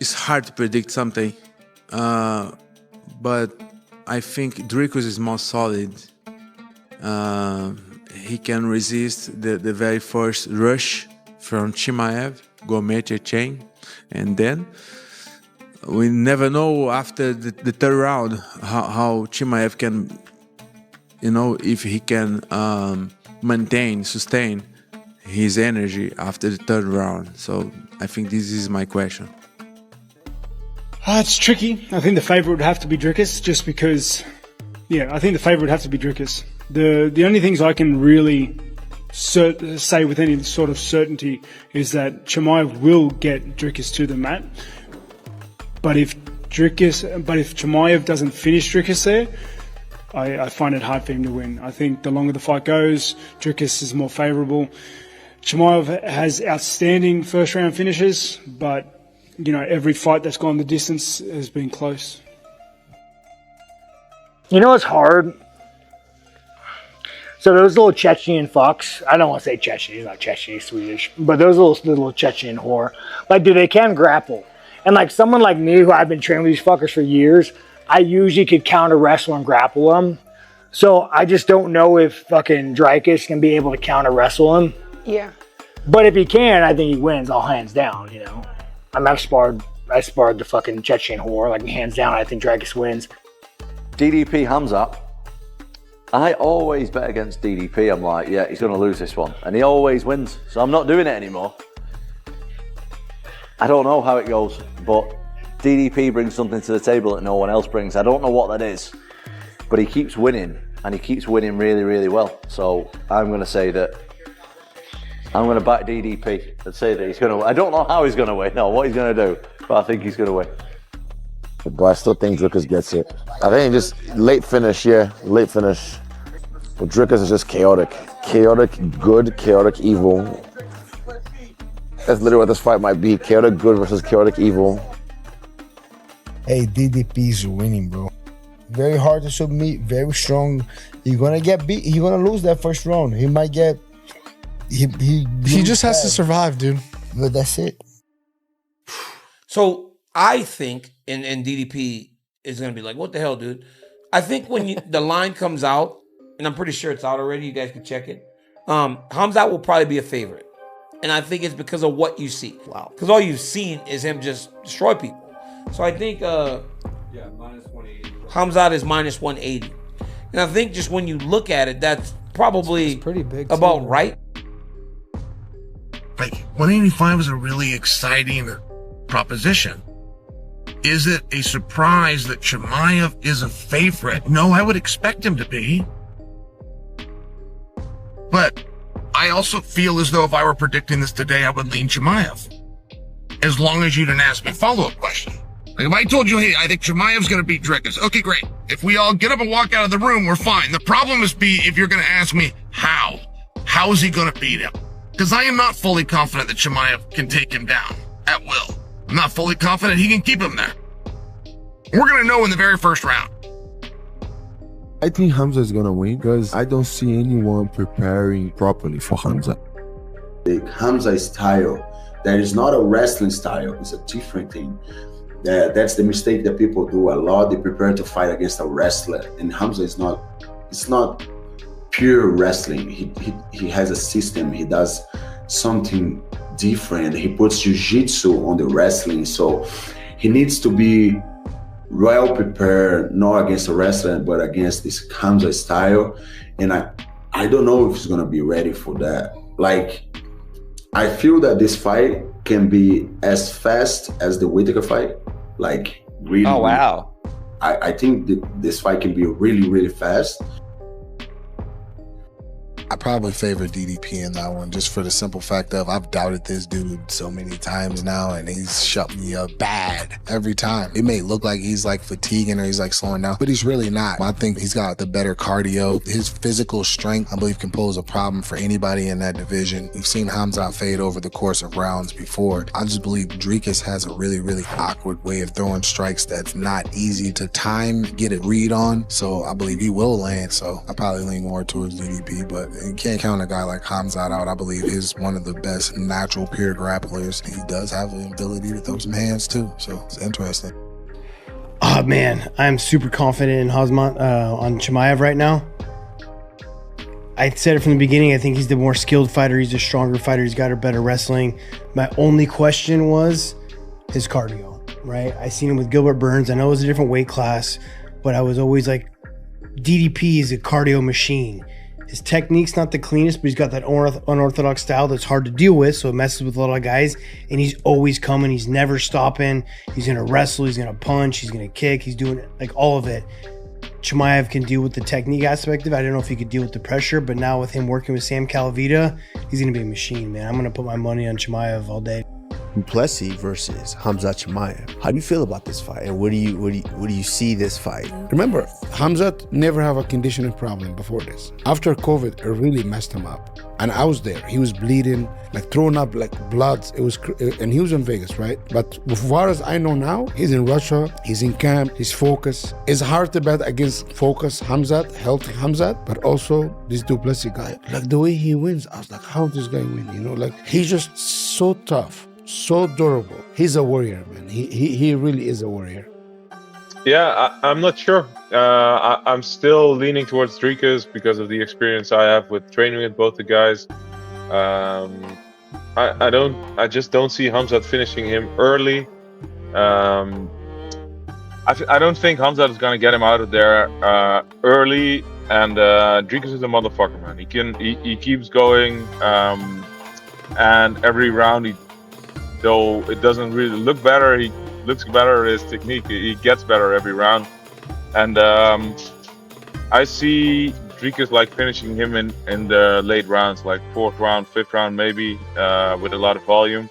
it's hard to predict something, but I think DRICUS is more solid. He can resist the very first rush from CHIMAEV, Gourmet chain, and then we never know after the third round how CHIMAEV can, if he can sustain his energy after the third round. So I think this is my question. It's tricky. I think the favourite would have to be DRICUS, just because, I think the favourite would have to be DRICUS. The only things I can really say with any sort of certainty is that CHIMAEV will get DRICUS to the mat. But if CHIMAEV doesn't finish DRICUS there, I find it hard for him to win. I think the longer the fight goes, DRICUS is more favourable. CHIMAEV has outstanding first round finishes, but every fight that's gone the distance has been close. It's hard. So those little Chechen fucks, I don't want to say Chechen, he's not Chechen, he's Swedish, but those little Chechen whore, they can grapple. And someone like me, who I've been training with these fuckers for years, I usually could counter wrestle and grapple them. So I just don't know if fucking DRICUS can be able to counter wrestle him. Yeah. But if he can, I think he wins all hands down, I sparred the fucking Chechen whore, hands down, I think DRICUS wins. DDP KHAMZAT. I always bet against DDP. I'm like, yeah, he's going to lose this one. And he always wins. So I'm not doing it anymore. I don't know how it goes, but DDP brings something to the table that no one else brings. I don't know what that is, but he keeps winning, and he keeps winning really, really well. So I'm going to say that I'm going to back DDP and say that he's going to win. I don't know how he's going to win, no, what he's going to do, but I think he's going to win. But I still think DRICUS gets it. I think just late finish. But DRICUS is just chaotic. Chaotic good, chaotic evil. That's literally what this fight might be. Chaotic good versus chaotic evil. Hey, DDP's winning, bro. Very hard to submit, very strong. You're gonna get beat. You're gonna lose that first round. He might get... He just has to survive, dude. But that's it. So I think, and DDP is going to be like, what the hell, dude? I think when the line comes out, and I'm pretty sure it's out already, you guys can check it, KHAMZAT will probably be a favorite. And I think it's because of what you see. Wow. Because all you've seen is him just destroy people. So I think minus 180. KHAMZAT is minus 180. And I think just when you look at it, that's probably pretty big about too. Right. 185 is a really exciting proposition. Is it a surprise that CHIMAEV is a favorite? No, I would expect him to be. But I also feel as though if I were predicting this today, I would lean CHIMAEV. As long as you didn't ask me a follow-up question. If I told you, hey, I think CHIMAEV's going to beat DRICUS. Okay, great. If we all get up and walk out of the room, we're fine. The problem is if you're going to ask me how. How is he going to beat him? Because I am not fully confident that CHIMAEV can take him down at will. I'm not fully confident he can keep him there. We're going to know in the very first round. I think KHAMZAT is going to win because I don't see anyone preparing properly for KHAMZAT. The KHAMZAT style, that is not a wrestling style, it's a different thing. That's the mistake that people do a lot. They prepare to fight against a wrestler, and KHAMZAT it's not pure wrestling. He has a system. He does something different. He puts jiu-jitsu on the wrestling, so he needs to be well prepared, not against a wrestler, but against this KHAMZAT style. And I don't know if he's gonna be ready for that. I feel that this fight can be as fast as the Whittaker fight. Really. Oh, wow. I think this fight can be really, really fast. I probably favor DDP in that one, just for the simple fact of I've doubted this dude so many times now, and he's shut me up bad every time. It may look like he's fatiguing or he's slowing down, but he's really not. I think he's got the better cardio. His physical strength, I believe, can pose a problem for anybody in that division. We've seen KHAMZAT fade over the course of rounds before. I just believe DRICUS has a really, really awkward way of throwing strikes that's not easy to time, get it read on. So I believe he will land. So I probably lean more towards DDP, but You can't count a guy like KHAMZAT out. I believe he's one of the best natural pure grapplers. He does have the ability to throw some hands too, so it's interesting. Oh man, I'm super confident in Khamzat on CHIMAEV right now. I said it from the beginning, I think he's the more skilled fighter, he's a stronger fighter, he's got a better wrestling. My only question was his cardio, right? I seen him with Gilbert Burns. I know it was a different weight class, but I was always like, DDP is a cardio machine. His technique's not the cleanest, but he's got that unorthodox style that's hard to deal with, so it messes with a lot of guys, and he's always coming, he's never stopping, he's gonna wrestle, he's gonna punch, he's gonna kick, he's doing like all of it. CHIMAEV can deal with the technique aspect of it. I don't know if he could deal with the pressure, but now with him working with Sam Calavita, he's gonna be a machine, man. I'm gonna put my money on CHIMAEV all day. PLESISS versus KHAMZAT CHIMAEV. How do you feel about this fight, and where do you see this fight? Remember, KHAMZAT never have a conditioning problem before this. After COVID, it really messed him up, and I was there. He was bleeding, like throwing up like blood. It was, and he was in Vegas, right? But as far as I know now, he's in Russia. He's in camp. He's focused. It's hard to bet against focused KHAMZAT, healthy KHAMZAT, but also this DuPlessis guy. Like the way he wins, I was like, how does this guy win? You know, like he's just so tough. So durable. He's a warrior, man. He really is a warrior. Yeah, I'm not sure. I'm still leaning towards DRICUS because of the experience I have with training with both the guys. I just don't see KHAMZAT finishing him early. I don't think KHAMZAT is gonna get him out of there early. And DRICUS is a motherfucker, man. He keeps going, and every round though it doesn't really look better, he looks better at his technique. He gets better every round, and I see DRICUS like finishing him in the late rounds, like 4th round, 5th round, maybe with a lot of volume.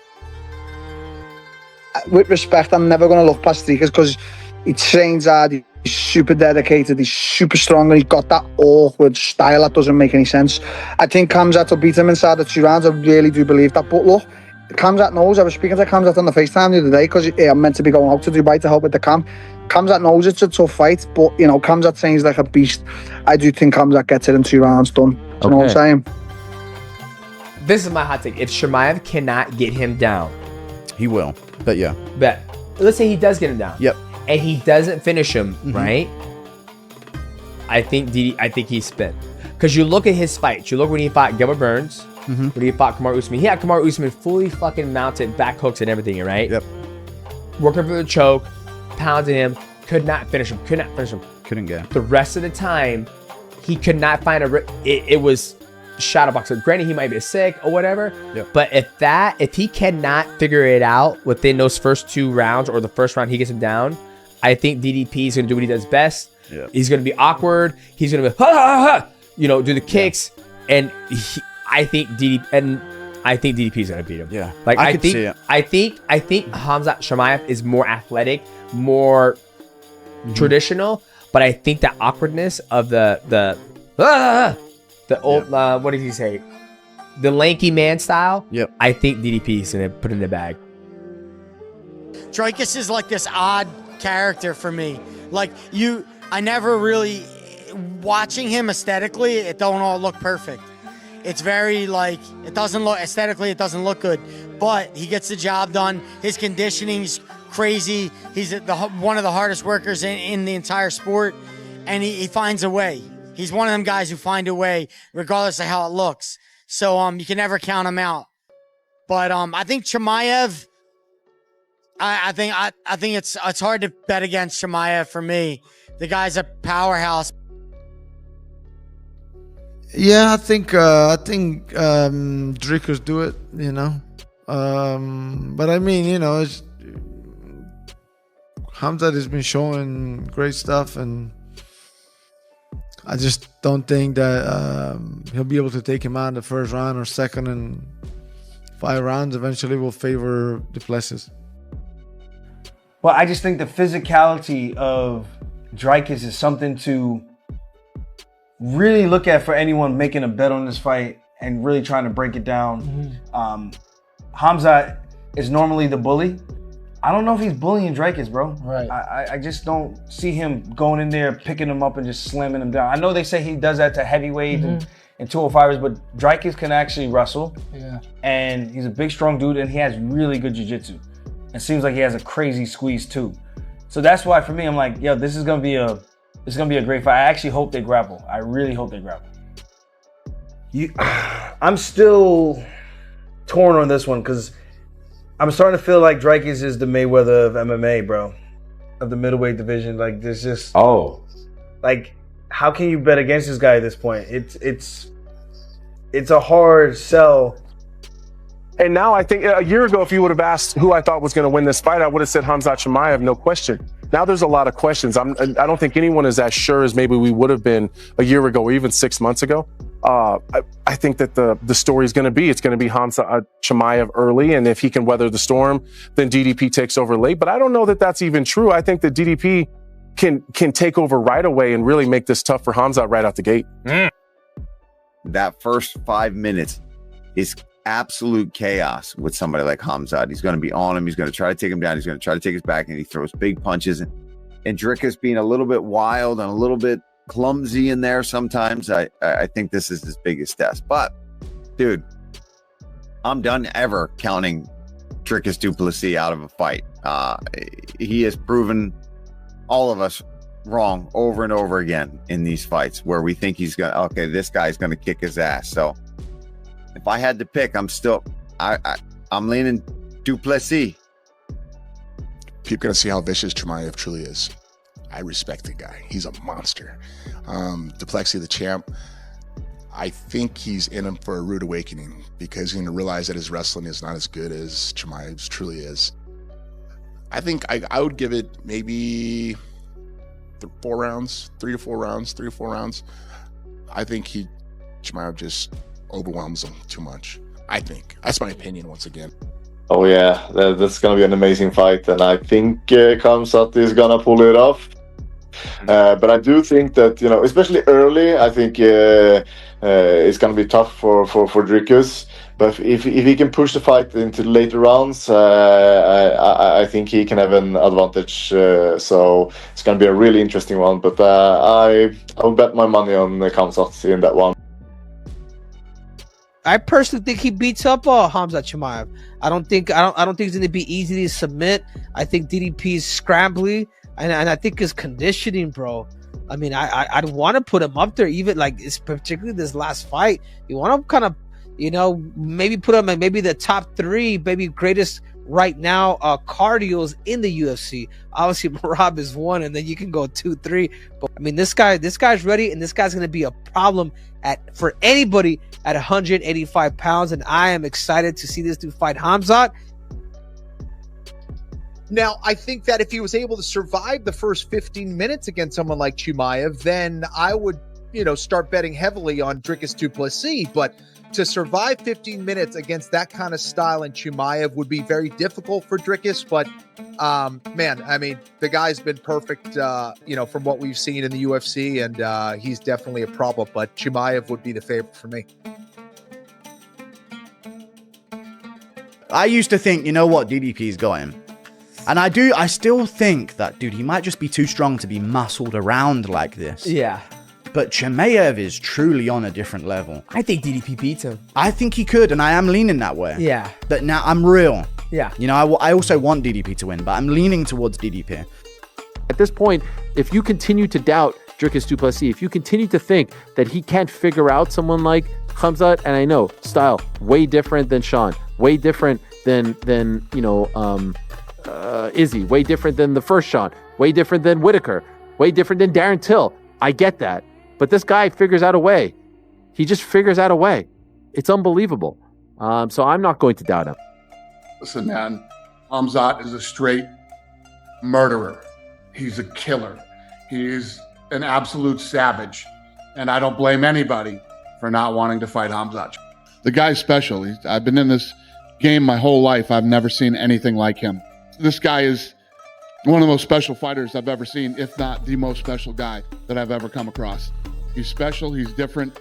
With respect, I'm never going to look past DRICUS because he trains hard. He's super dedicated. He's super strong, and he's got that awkward style that doesn't make any sense. I think KHAMZAT will beat him inside the 2 rounds. I really do believe that. But look, KHAMZAT knows. I was speaking to KHAMZAT on the FaceTime the other day because I'm meant to be going out to Dubai to help with the camp. KHAMZAT knows it's a tough fight, but you know, KHAMZAT trains like a beast. I do think KHAMZAT gets it in 2 rounds done. Do you know what I'm saying? This is my hot take. If CHIMAEV cannot get him down, he will. But yeah. But let's say he does get him down. Yep. And he doesn't finish him, right? I think he's spent. Because you look at his fights. You look when he fought Gilbert Burns. When he fought Kamaru Usman. He had Kamaru Usman fully fucking mounted, back hooks and everything, right? Yep. Working for the choke, pounding him, could not finish him, Couldn't get him. The rest of the time, he could not find it was shadow boxing. Granted, he might be sick or whatever, but if he cannot figure it out within those first 2 rounds or the first round he gets him down, I think DDP is going to do what he does best. Yep. He's going to be awkward. He's going to be, ha, ha, ha, you know, do the kicks. And I think DDP is going to beat him. Yeah. Like I think KHAMZAT CHIMAEV is more athletic, more traditional, but I think that awkwardness of the old what did he say? The lanky man style. Yep. I think DDP is going to put in the bag. DRICUS is like this odd character for me. Like I never really, watching him aesthetically, it don't all look perfect. It's very like, it doesn't look, aesthetically it doesn't look good, but he gets the job done. His conditioning's crazy. He's one of the hardest workers in the entire sport, and he finds a way. He's one of them guys who find a way regardless of how it looks. So you can never count him out. But I think CHIMAEV, I think it's hard to bet against CHIMAEV for me. The guy's a powerhouse. Yeah, I think DRICUS do it, you know. But I mean, you know, KHAMZAT has been showing great stuff, and I just don't think that he'll be able to take him out in the first round or second, and 5 rounds eventually will favor DuPlessis. Well, I just think the physicality of DRICUS is something to really look at for anyone making a bet on this fight and really trying to break it down. KHAMZAT is normally the bully. I don't know if he's bullying DRICUS, bro. Right. I just don't see him going in there, picking him up and just slamming him down. I know they say he does that to heavyweight and 205ers, but DRICUS can actually wrestle. Yeah. And he's a big, strong dude, and he has really good jiu-jitsu. It seems like he has a crazy squeeze too. So that's why for me, I'm like, yo, this is gonna be a great fight. I actually hope they grapple. I really hope they grapple. I'm still torn on this one because I'm starting to feel like DRICUS is the Mayweather of MMA, bro, of the middleweight division. Like, there's just like, how can you bet against this guy at this point? It's a hard sell. And now I think a year ago, if you would have asked who I thought was going to win this fight, I would have said KHAMZAT CHIMAEV, no question. Now there's a lot of questions. I don't think anyone is as sure as maybe we would have been a year ago or even 6 months ago. I think that the story is going to be, it's going to be KHAMZAT CHIMAEV early, and if he can weather the storm, then DDP takes over late. But I don't know that that's even true. I think that DDP can take over right away and really make this tough for KHAMZAT right out the gate. That first 5 minutes is absolute chaos with somebody like KHAMZAT. He's going to be on him. He's going to try to take him down. He's going to try to take his back, and he throws big punches. And DRICUS being a little bit wild and a little bit clumsy in there sometimes. I think this is his biggest test. But, dude, I'm done ever counting DRICUS du Plessis out of a fight. He has proven all of us wrong over and over again in these fights where we think he's going to, okay, this guy's going to kick his ass. So if I had to pick, I'm leaning du Plessis. People gonna see how vicious CHIMAEV truly is. I respect the guy. He's a monster. Du Plessis, the champ, I think he's in him for a rude awakening because he's gonna realize that his wrestling is not as good as CHIMAEV's truly is. I think I would give it maybe 4 rounds, 3 to 4 rounds. I think CHIMAEV just overwhelms him too much. I think that's my opinion once again. Oh yeah, that's gonna be an amazing fight, and I think KHAMZAT is gonna pull it off. But I do think that, you know, especially early, I think it's gonna be tough for DRICUS. But if he can push the fight into the later rounds, I think he can have an advantage. So it's gonna be a really interesting one. But I will bet my money on KHAMZAT in that one. I personally think he beats up KHAMZAT CHIMAEV. I don't think it's gonna be easy to submit. I think DDP is scrambly, and I think his conditioning, bro. I mean, I'd want to put him up there, even like it's particularly this last fight. You want to kind of, you know, maybe put him in maybe the top 3, maybe greatest right now cardios in the UFC. Obviously, Merab is 1, and then you can go 2, 3. But I mean, this guy's ready, and this guy's gonna be a problem for anybody at 185 pounds, and I am excited to see this dude fight KHAMZAT. Now, I think that if he was able to survive the first 15 minutes against someone like CHIMAEV, then I would, you know, start betting heavily on DRICUS du Plessis. But to survive 15 minutes against that kind of style in CHIMAEV would be very difficult for DRICUS. But, man, I mean, the guy's been perfect, you know, from what we've seen in the UFC, and he's definitely a problem. But CHIMAEV would be the favorite for me. I used to think, you know what, DDP's got him. And I still think that, dude, he might just be too strong to be muscled around like this. Yeah. But CHIMAEV is truly on a different level. I think DDP beats him. I think he could, and I am leaning that way. Yeah. But now I'm real. Yeah. You know, I also want DDP to win, but I'm leaning towards DDP. At this point, if you continue to doubt DRICUS du Plessis, if you continue to think that he can't figure out someone like KHAMZAT, and I know, style, way different than Sean, way different than you know, Izzy, way different than the first Sean, way different than Whitaker, way different than Darren Till. I get that. But this guy figures out a way. He just figures out a way. It's unbelievable. So I'm not going to doubt him. Listen, man, KHAMZAT is a straight murderer. He's a killer. He's an absolute savage. And I don't blame anybody for not wanting to fight KHAMZAT. The guy's special. I've been in this game my whole life. I've never seen anything like him. This guy is one of the most special fighters I've ever seen, if not the most special guy that I've ever come across. He's special, he's different,